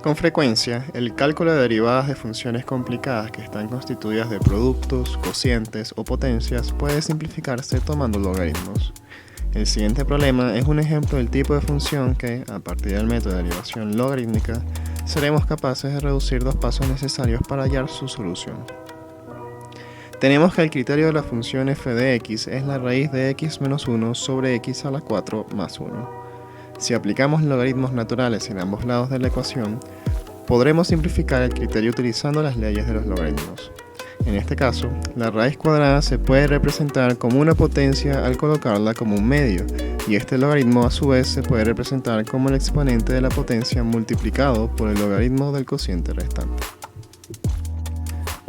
Con frecuencia, el cálculo de derivadas de funciones complicadas que están constituidas de productos, cocientes o potencias puede simplificarse tomando logaritmos. El siguiente problema es un ejemplo del tipo de función que, a partir del método de derivación logarítmica, seremos capaces de reducir los pasos necesarios para hallar su solución. Tenemos que el criterio de la función f de x es la raíz de x menos 1 sobre x a la 4 más 1. Si aplicamos logaritmos naturales en ambos lados de la ecuación, podremos simplificar el criterio utilizando las leyes de los logaritmos. En este caso, la raíz cuadrada se puede representar como una potencia al colocarla como un medio, y este logaritmo a su vez se puede representar como el exponente de la potencia multiplicado por el logaritmo del cociente restante.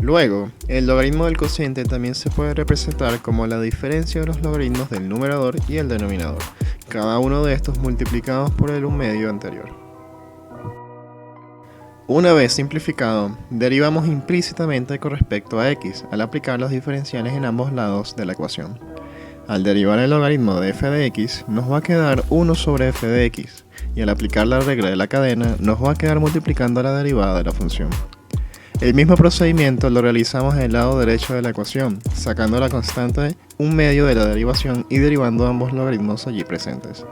Luego, el logaritmo del cociente también se puede representar como la diferencia de los logaritmos del numerador y el denominador, cada uno de estos multiplicados por el 1/2 anterior. Una vez simplificado, derivamos implícitamente con respecto a x al aplicar los diferenciales en ambos lados de la ecuación. Al derivar el logaritmo de f de x, nos va a quedar 1 sobre f de x, y al aplicar la regla de la cadena, nos va a quedar multiplicando la derivada de la función. El mismo procedimiento lo realizamos en el lado derecho de la ecuación, sacando la constante 1/2 de la derivación y derivando ambos logaritmos allí presentes.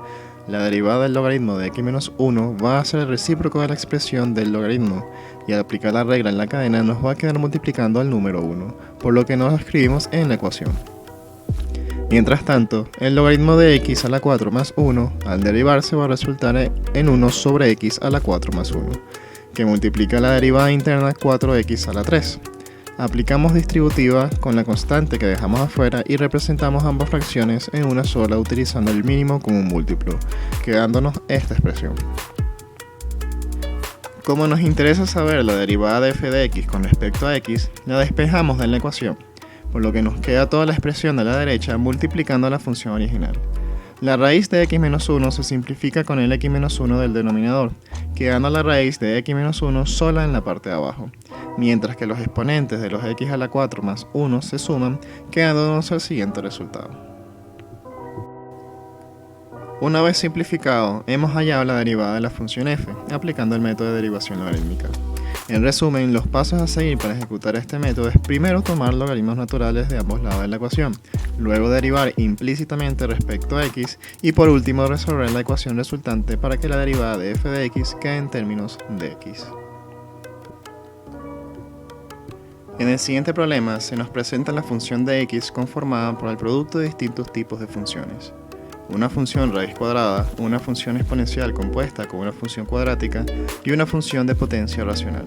La derivada del logaritmo de x menos 1 va a ser el recíproco de la expresión del logaritmo, y al aplicar la regla en la cadena nos va a quedar multiplicando al número 1, por lo que no lo escribimos en la ecuación. Mientras tanto, el logaritmo de x a la 4 más 1, al derivarse va a resultar en 1 sobre x a la 4 más 1. Que multiplica la derivada interna 4x a la 3. Aplicamos distributiva con la constante que dejamos afuera y representamos ambas fracciones en una sola utilizando el mínimo como un múltiplo, quedándonos esta expresión. Como nos interesa saber la derivada de f de x con respecto a x, la despejamos de la ecuación, por lo que nos queda toda la expresión de la derecha multiplicando la función original. La raíz de x menos 1 se simplifica con el x menos 1 del denominador, quedando la raíz de x menos 1 sola en la parte de abajo, mientras que los exponentes de los x a la 4 más 1 se suman, quedándonos el siguiente resultado. Una vez simplificado, hemos hallado la derivada de la función f, aplicando el método de derivación logarítmica. En resumen, los pasos a seguir para ejecutar este método es primero tomar logaritmos naturales de ambos lados de la ecuación, luego derivar implícitamente respecto a x y por último resolver la ecuación resultante para que la derivada de f de x quede en términos de x. En el siguiente problema se nos presenta la función de x conformada por el producto de distintos tipos de funciones. Una función raíz cuadrada, una función exponencial compuesta con una función cuadrática y una función de potencia racional.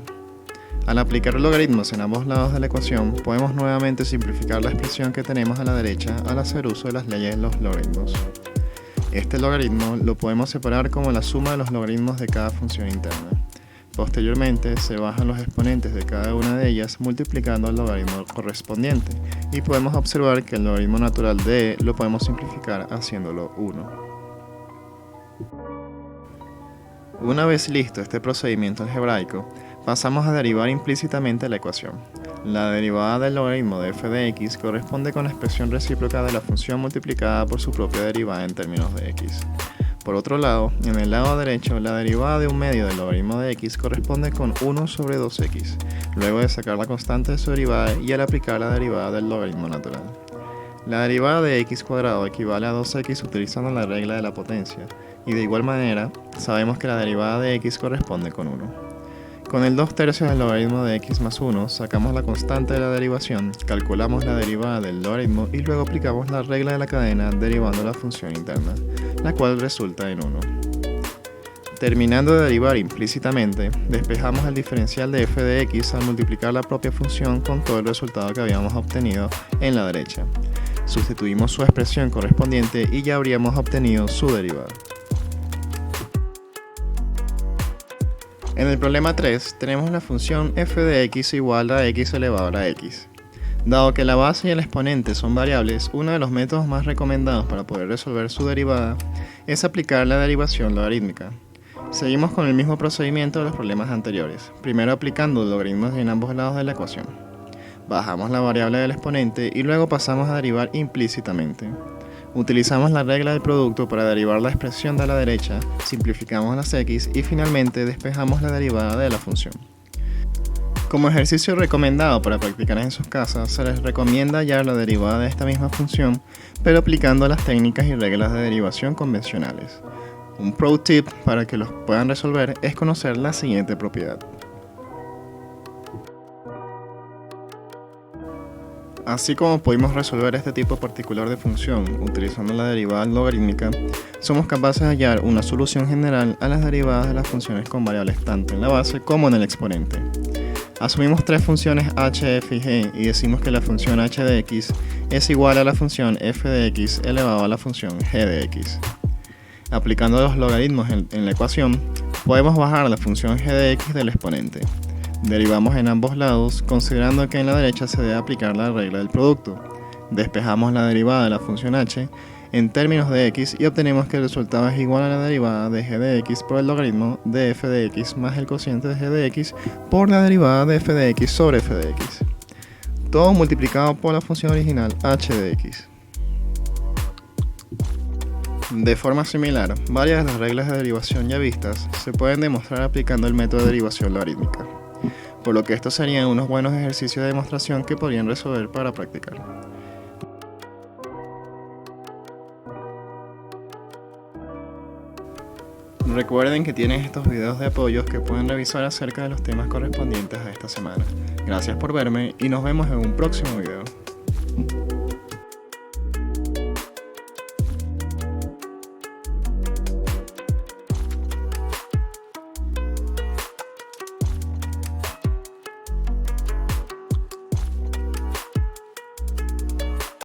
Al aplicar logaritmos en ambos lados de la ecuación, podemos nuevamente simplificar la expresión que tenemos a la derecha al hacer uso de las leyes de los logaritmos. Este logaritmo lo podemos separar como la suma de los logaritmos de cada función interna. Posteriormente, se bajan los exponentes de cada una de ellas multiplicando el logaritmo correspondiente, y podemos observar que el logaritmo natural de e lo podemos simplificar haciéndolo 1. Una vez listo este procedimiento algebraico, pasamos a derivar implícitamente la ecuación. La derivada del logaritmo de f de x corresponde con la expresión recíproca de la función multiplicada por su propia derivada en términos de x. Por otro lado, en el lado derecho, la derivada de 1/2 del logaritmo de x corresponde con 1 sobre 2x, luego de sacar la constante de su derivada y al aplicar la derivada del logaritmo natural. La derivada de x cuadrado equivale a 2x utilizando la regla de la potencia, y de igual manera, sabemos que la derivada de x corresponde con 1. Con el 2/3 del logaritmo de x más 1, sacamos la constante de la derivación, calculamos la derivada del logaritmo y luego aplicamos la regla de la cadena derivando la función interna, la cual resulta en 1. Terminando de derivar implícitamente, despejamos el diferencial de f de x al multiplicar la propia función con todo el resultado que habíamos obtenido en la derecha. Sustituimos su expresión correspondiente y ya habríamos obtenido su derivada. En el problema 3 tenemos la función f de x igual a x elevado a x. Dado que la base y el exponente son variables, uno de los métodos más recomendados para poder resolver su derivada es aplicar la derivación logarítmica. Seguimos con el mismo procedimiento de los problemas anteriores, primero aplicando logaritmos en ambos lados de la ecuación. Bajamos la variable del exponente y luego pasamos a derivar implícitamente. Utilizamos la regla del producto para derivar la expresión de la derecha, simplificamos las x y finalmente despejamos la derivada de la función. Como ejercicio recomendado para practicar en sus casas, se les recomienda hallar la derivada de esta misma función, pero aplicando las técnicas y reglas de derivación convencionales. Un pro tip para que los puedan resolver es conocer la siguiente propiedad. Así como pudimos resolver este tipo particular de función utilizando la derivada logarítmica, somos capaces de hallar una solución general a las derivadas de las funciones con variables tanto en la base como en el exponente. Asumimos tres funciones h, f y g y decimos que la función h de x es igual a la función f de x elevado a la función g de x. Aplicando los logaritmos en la ecuación, podemos bajar la función g de x del exponente. Derivamos en ambos lados, considerando que en la derecha se debe aplicar la regla del producto. Despejamos la derivada de la función h en términos de x y obtenemos que el resultado es igual a la derivada de g de x por el logaritmo de f de x más el cociente de g de x por la derivada de f de x sobre f de x. Todo multiplicado por la función original h de x. De forma similar, varias de las reglas de derivación ya vistas se pueden demostrar aplicando el método de derivación logarítmica, por lo que estos serían unos buenos ejercicios de demostración que podrían resolver para practicar. Recuerden que tienen estos videos de apoyos que pueden revisar acerca de los temas correspondientes a esta semana. Gracias por verme y nos vemos en un próximo video.